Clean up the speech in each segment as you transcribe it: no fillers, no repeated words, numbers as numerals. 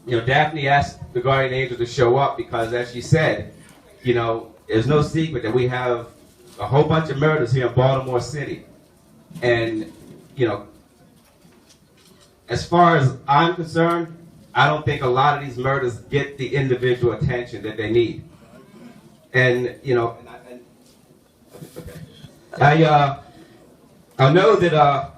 Daphne asked the guardian angel to show up because, as she said, there's no secret that we have a whole bunch of murders here in Baltimore City. And, as far as I'm concerned, I don't think a lot of these murders get the individual attention that they need. And, I know that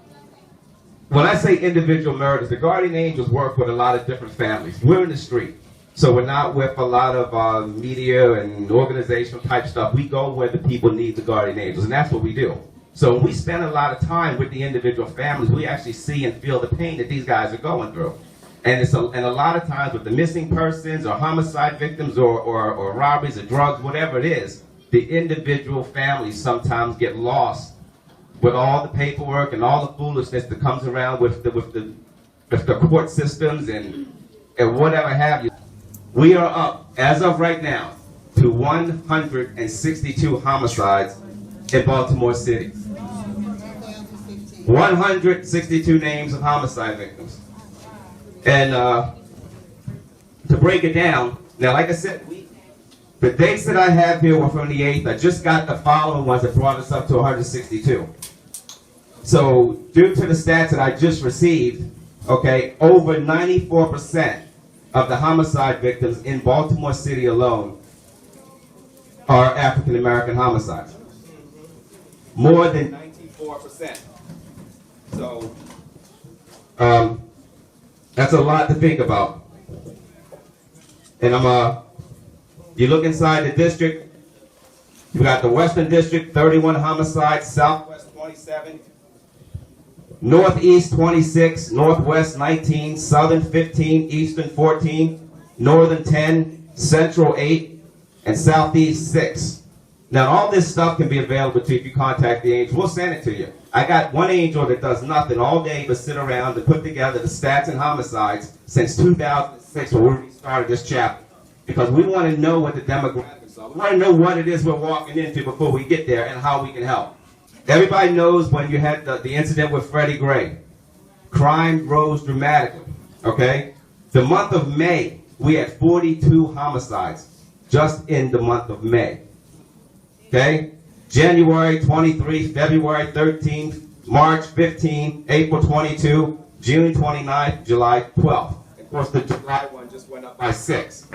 when I say individual murders, the guardian angels work with a lot of different families. We're in the street, so we're not with a lot of media and organizational type stuff. We go where the people need the guardian angels, and that's what we do. So when we spend a lot of time with the individual families, we actually see and feel the pain that these guys are going through. And and a lot of times with the missing persons or homicide victims or robberies or drugs, whatever it is, the individual families sometimes get lost with all the paperwork and all the foolishness that comes around with the court systems and whatever have you. We are up, as of right now, to 162 homicides in Baltimore City. 162 names of homicide victims. And to break it down, now like I said, the dates that I have here were from the 8th. I just got the following ones that brought us up to 162. So due to the stats that I just received, okay, over 94% of the homicide victims in Baltimore City alone are African American homicides. More than 94%. So that's a lot to think about. And you look inside the district, you got the Western District, 31 homicides, Southwest 27, Northeast 26, Northwest 19, Southern 15, Eastern 14, Northern 10, Central 8, and Southeast 6. Now all this stuff can be available to you if you contact the angel. We'll send it to you. I got one angel that does nothing all day but sit around and put together the stats and homicides since 2006 when we started this chapter. Because we want to know what the demographics are. We want to know what it is we're walking into before we get there and how we can help. Everybody knows when you had the incident with Freddie Gray. Crime rose dramatically, okay? The month of May, we had 42 homicides just in the month of May, okay? January 23, February 13, March 15, April 22, June 29, July 12. Of course, the July one just went up by 6.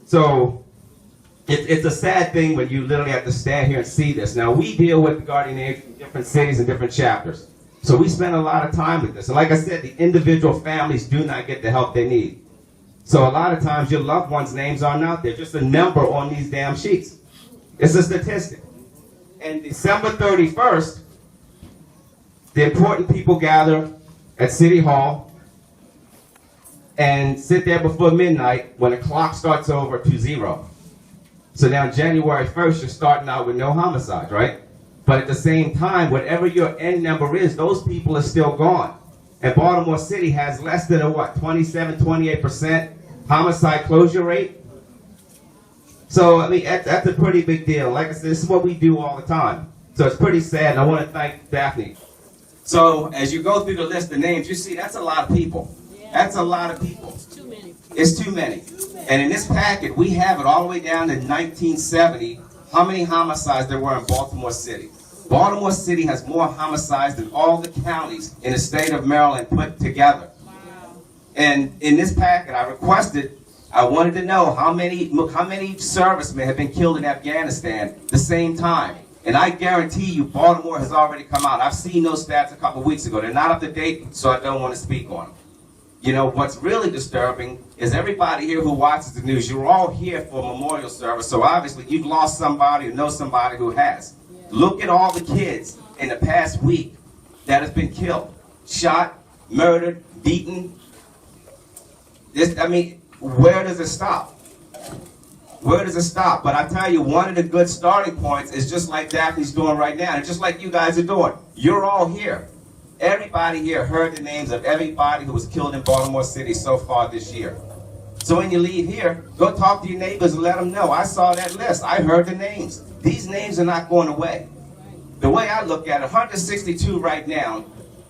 So it's a sad thing when you literally have to stand here and see this. Now, we deal with the guardian angels in different cities and different chapters. So we spend a lot of time with this. And like I said, the individual families do not get the help they need. So a lot of times your loved ones' names aren't out there. Just a number on these damn sheets. It's a statistic. And December 31st, the important people gather at City Hall and sit there before midnight when the clock starts over to 0. So now January 1st, you're starting out with no homicides, right? But at the same time, whatever your end number is, those people are still gone. And Baltimore City has less than a, 27, 28% homicide closure rate? So, I mean, that's a pretty big deal. Like I said, this is what we do all the time. So it's pretty sad, and I want to thank Daphne. So as you go through the list of names, you see that's a lot of people. That's a lot of people. It's too many. It's too many. And in this packet, we have it all the way down to 1970, how many homicides there were in Baltimore City. Baltimore City has more homicides than all the counties in the state of Maryland put together. Wow. And in this packet, I wanted to know how many servicemen have been killed in Afghanistan at the same time. And I guarantee you, Baltimore has already come out. I've seen those stats a couple weeks ago. They're not up to date, so I don't want to speak on them. You know, what's really disturbing is everybody here who watches the news, you're all here for a memorial service, so obviously you've lost somebody or know somebody who has. Yeah. Look at all the kids in the past week that has been killed, shot, murdered, beaten. Where does it stop? Where does it stop? But I tell you, one of the good starting points is just like Daphne's doing right now, and just like you guys are doing. You're all here. Everybody here heard the names of everybody who was killed in Baltimore City so far this year. So when you leave here, go talk to your neighbors and let them know. I saw that list. I heard the names. These names are not going away. The way I look at it, 162 right now,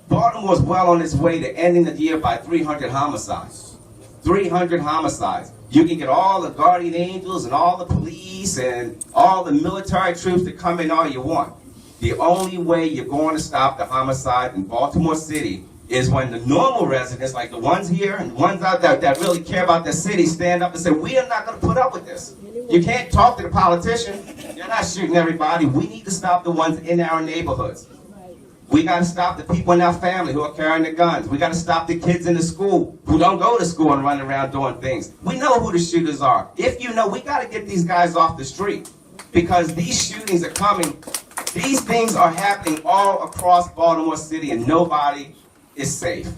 Baltimore's well on its way to ending the year by 300 homicides. 300 homicides. You can get all the guardian angels and all the police and all the military troops to come in all you want. The only way you're going to stop the homicide in Baltimore City is when the normal residents, like the ones here and the ones out there that really care about the city, stand up and say, we are not going to put up with this. You can't talk to the politician. You're not shooting everybody. We need to stop the ones in our neighborhoods. We got to stop the people in our family who are carrying the guns. We got to stop the kids in the school who don't go to school and run around doing things. We know who the shooters are. If you know, we got to get these guys off the street because these shootings are coming. These things are happening all across Baltimore City and nobody is safe.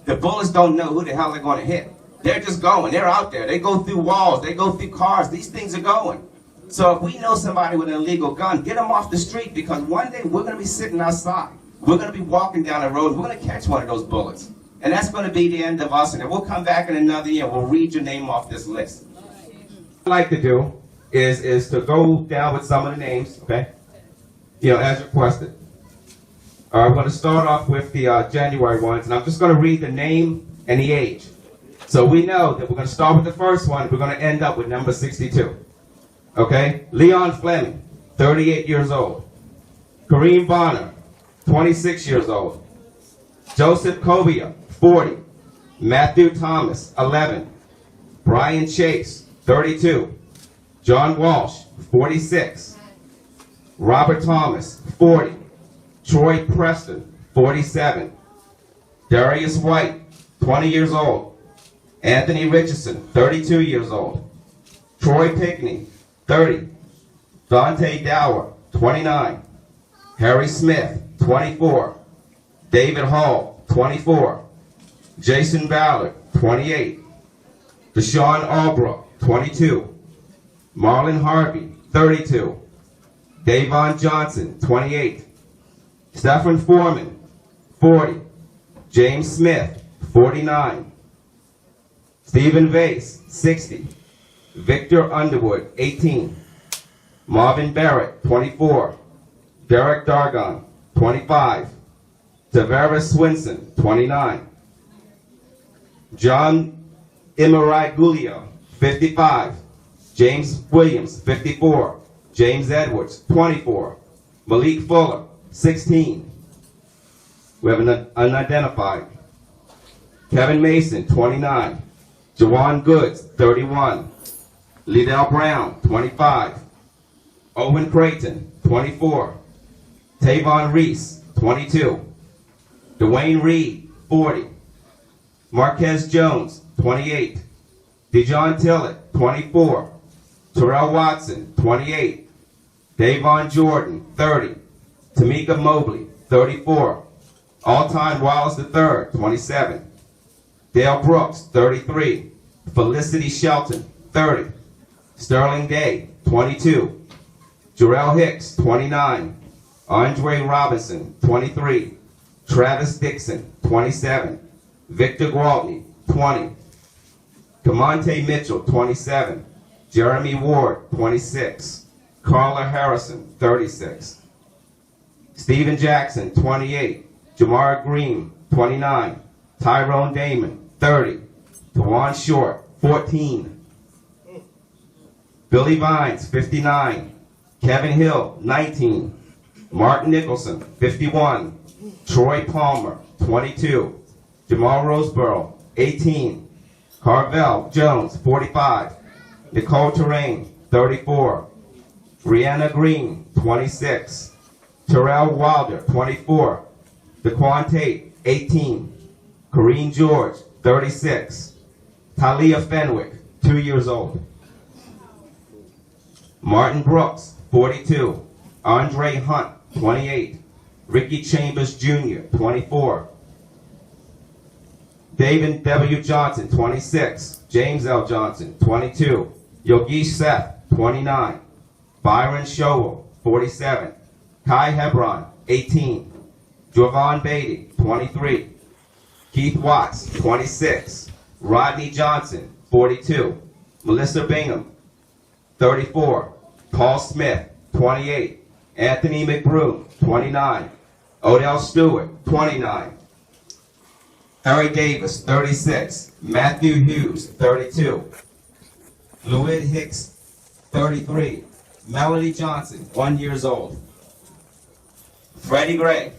The bullets don't know who the hell they're going to hit. They're just going. They're out there. They go through walls. They go through cars. These things are going. So if we know somebody with an illegal gun, get them off the street because one day we're going to be sitting outside. We're going to be walking down the road. We're going to catch one of those bullets. And that's going to be the end of us. And then we'll come back in another year and we'll read your name off this list. What I'd like to do is to go down with some of the names, okay? As requested. I'm going to start off with the January ones, and I'm just going to read the name and the age. So we know that we're going to start with the first one, we're going to end up with number 62. Okay? Leon Fleming, 38 years old. Kareem Bonner, 26 years old. Joseph Covia, 40. Matthew Thomas, 11. Brian Chase, 32. John Walsh, 46. Robert Thomas, 40. Troy Preston, 47. Darius White, 20 years old. Anthony Richardson, 32 years old. Troy Pickney, 30. Dante Dower, 29. Harry Smith, 24. David Hall, 24. Jason Ballard, 28. Deshaun Albrook, 22. Marlon Harvey, 32. Davon Johnson, 28. Stephen Foreman, 40. James Smith, 49. Stephen Vase, 60. Victor Underwood, 18. Marvin Barrett, 24. Derek Dargon, 25. Tavares Swinson, 29. John Imaragulio, 55. James Williams, 54. James Edwards, 24. Malik Fuller, 16. We have an unidentified. Kevin Mason, 29. Jawan Goods, 31. Liddell Brown, 25. Owen Creighton, 24. Tavon Reese, 22. Dwayne Reed, 40. Marquez Jones, 28. Dejon Tillett, 24. Terrell Watson, 28. Davon Jordan, 30. Tamika Mobley, 34. Alton Wallace III, 27. Dale Brooks, 33. Felicity Shelton, 30. Sterling Day, 22. Jarrell Hicks, 29. Andre Robinson, 23. Travis Dixon, 27. Victor Gwaltney, 20. Camonte Mitchell, 27. Jeremy Ward, 26. Carla Harrison, 36. Stephen Jackson, 28. Jamar Green, 29. Tyrone Damon, 30. Tawan Short, 14. Billy Vines, 59. Kevin Hill, 19. Martin Nicholson, 51. Troy Palmer, 22. Jamal Roseborough, 18. Carvel Jones, 45. Nicole Terrain, 34. Brianna Green, 26. Terrell Wilder, 24. Daquan Tate, 18. Corrine George, 36. Talia Fenwick, 2 years old. Martin Brooks, 42. Andre Hunt, 28. Ricky Chambers Jr., 24. David W. Johnson, 26. James L. Johnson, 22. Yogesh Seth, 29. Byron Showell, 47. Kai Hebron, 18. Jovan Beatty, 23. Keith Watts, 26. Rodney Johnson, 42. Melissa Bingham, 34. Paul Smith, 28. Anthony McBroom, 29. Odell Stewart, 29. Harry Davis, 36. Matthew Hughes, 32. Louis Hicks, 33. Melody Johnson, 1 year old. Freddie Gray,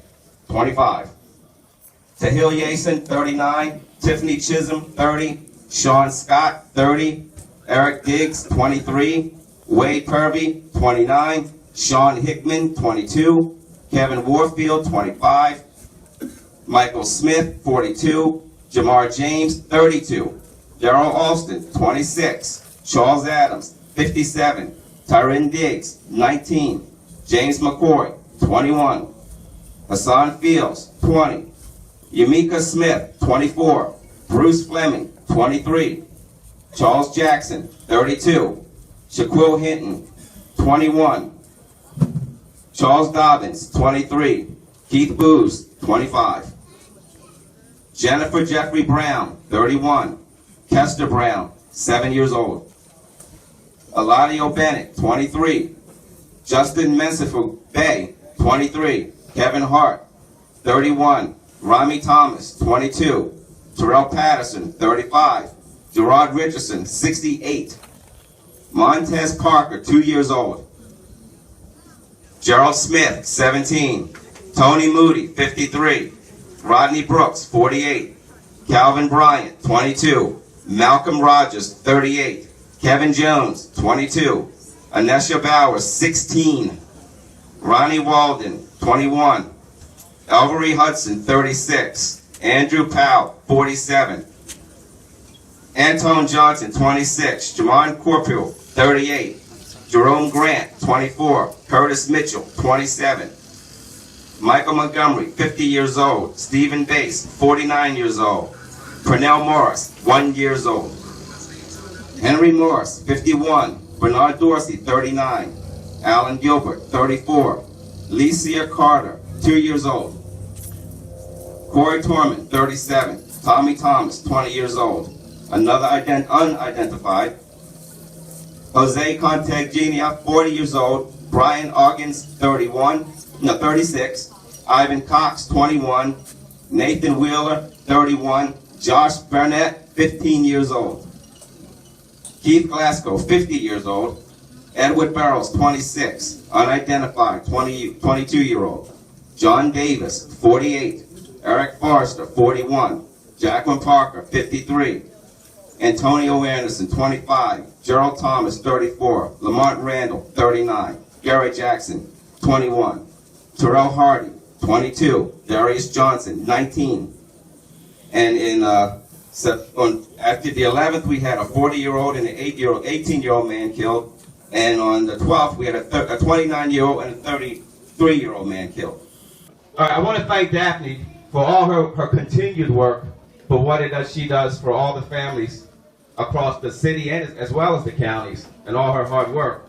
25. Tahil Yason, 39. Tiffany Chisholm, 30. Sean Scott, 30. Eric Diggs, 23. Wade Purvey, 29. Sean Hickman, 22. Kevin Warfield, 25. Michael Smith, 42. Jamar James, 32. Daryl Alston, 26. Charles Adams, 57. Tyron Diggs, 19. James McCoy, 21. Hassan Fields, 20. Yamika Smith, 24. Bruce Fleming, 23. Charles Jackson, 32. Shaquille Hinton, 21. Charles Dobbins, 23. Keith Booz, 25. Jennifer Jeffrey Brown, 31. Kester Brown, 7 years old. Eladio Bennett, 23. Justin Mensifu Bay, 23. Kevin Hart, 31. Rami Thomas, 22. Terrell Patterson, 35. Gerard Richardson, 68. Montez Parker, 2 years old. Gerald Smith, 17. Tony Moody, 53. Rodney Brooks, 48. Calvin Bryant, 22. Malcolm Rogers, 38. Kevin Jones, 22. Anesha Bowers, 16. Ronnie Walden, 21. Elvery Hudson, 36. Andrew Powell, 47. Antone Johnson, 26. Jamon Corpio, 38. Jerome Grant, 24. Curtis Mitchell, 27. Michael Montgomery, 50 years old. Stephen Bass, 49 years old. Pernell Morris, 1 year old. Henry Morris, 51. Bernard Dorsey, 39. Alan Gilbert, 34. Licia Carter, 2 years old. Corey Torman, 37. Tommy Thomas, 20 years old. Another unidentified. Jose Contegenia, 40 years old. Brian Oggins, 36. Ivan Cox, 21. Nathan Wheeler, 31. Josh Burnett, 15 years old. Keith Glasgow, 50 years old. Edward Barrows, 26. Unidentified, 22-year-old. John Davis, 48. Eric Forrester, 41. Jacqueline Parker, 53. Antonio Anderson, 25. Gerald Thomas, 34. Lamont Randall, 39. Gary Jackson, 21. Terrell Hardy, 22. Darius Johnson, 19. And after the 11th, we had a 40-year-old and an 18-year-old man killed. And on the 12th, we had a 29-year-old and a 33-year-old man killed. All right, I want to thank Daphne for all her continued work, for what she does for all the families across the city and as well as the counties, and all her hard work.